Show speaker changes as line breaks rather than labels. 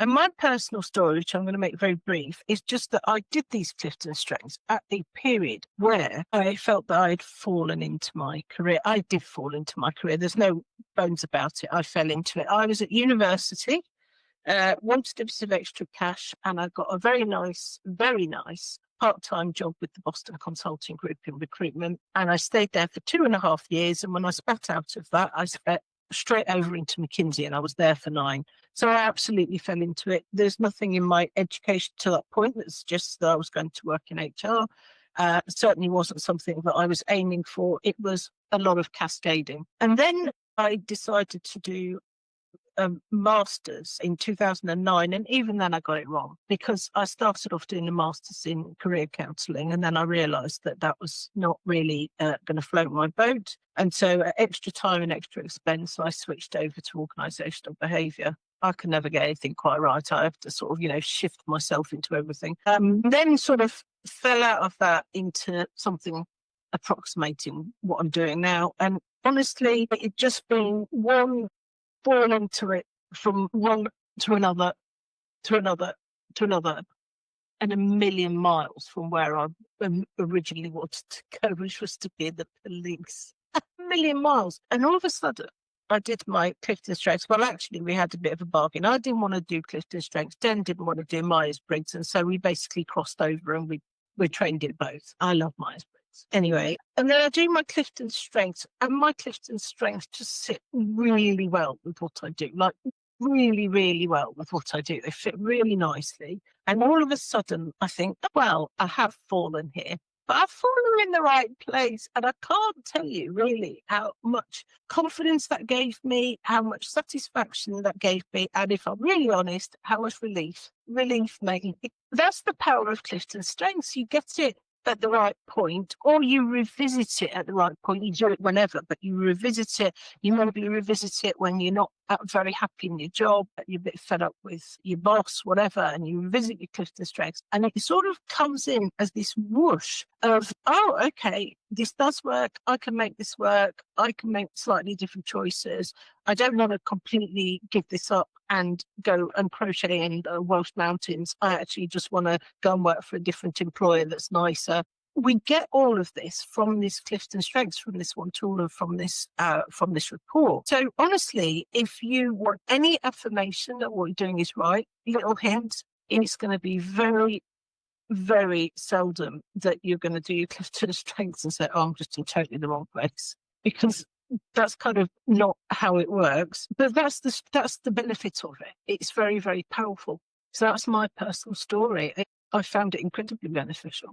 And my personal story, which I'm going to make very brief, is just that I did these CliftonStrengths at the period where I felt that I'd fallen into my career. I did fall into my career. There's no bones about it. I fell into it. I was at university, wanted a bit of extra cash, and I got a very nice part-time job with the Boston Consulting Group in recruitment. And I stayed there for 2.5 years. And when I spat out of that, I spent straight over into McKinsey, and I was there for 9. So I absolutely fell into it. There's nothing in my education to that point that suggests that I was going to work in HR. It certainly wasn't something that I was aiming for. It was a lot of cascading. And then I decided to do a master's in 2009. And even then I got it wrong, because I started off doing a master's in career counselling, and then I realised that that was not really going to float my boat. And so at extra time and extra expense, I switched over to organisational behaviour. I can never get anything quite right. I have to sort of, shift myself into everything. Then sort of fell out of that into something approximating what I'm doing now. And honestly, it just been fall into it from one to another, to another, to another, and a million miles from where I originally wanted to go, which was to be in the police. A million miles. And all of a sudden, I did my CliftonStrengths. Well, actually, we had a bit of a bargain. I didn't want to do CliftonStrengths. Den didn't want to do Myers-Briggs. And so we basically crossed over, and we trained in both. I love Myers-Briggs. Anyway, and then I do my CliftonStrengths, and my CliftonStrengths just sit really well with what I do. Like, really, really well with what I do. They fit really nicely. And all of a sudden, I think, well, I have fallen here, but I've fallen in the right place. And I can't tell you really how much confidence that gave me, how much satisfaction that gave me. And if I'm really honest, how much relief made. That's the power of CliftonStrengths. You get it at the right point, or you revisit it at the right point. You do it whenever, but you revisit it. You maybe revisit it when you're not very happy in your job, you're a bit fed up with your boss, whatever, and you revisit your CliftonStrengths, and it sort of comes in as this whoosh of, oh, okay, this does work. I can make this work. I can make slightly different choices. I don't want to completely give this up and go and crochet in the Welsh mountains. I actually just want to go and work for a different employer that's nicer. We get all of this from this CliftonStrengths, from this one tool, and from this report. So honestly, if you want any affirmation that what you're doing is right, little hint, it's going to be very, very seldom that you're going to do your CliftonStrengths and say, oh, I'm just in totally the wrong place, because that's kind of not how it works. But that's the benefit of it. It's very, very powerful. So that's my personal story. I found it incredibly beneficial.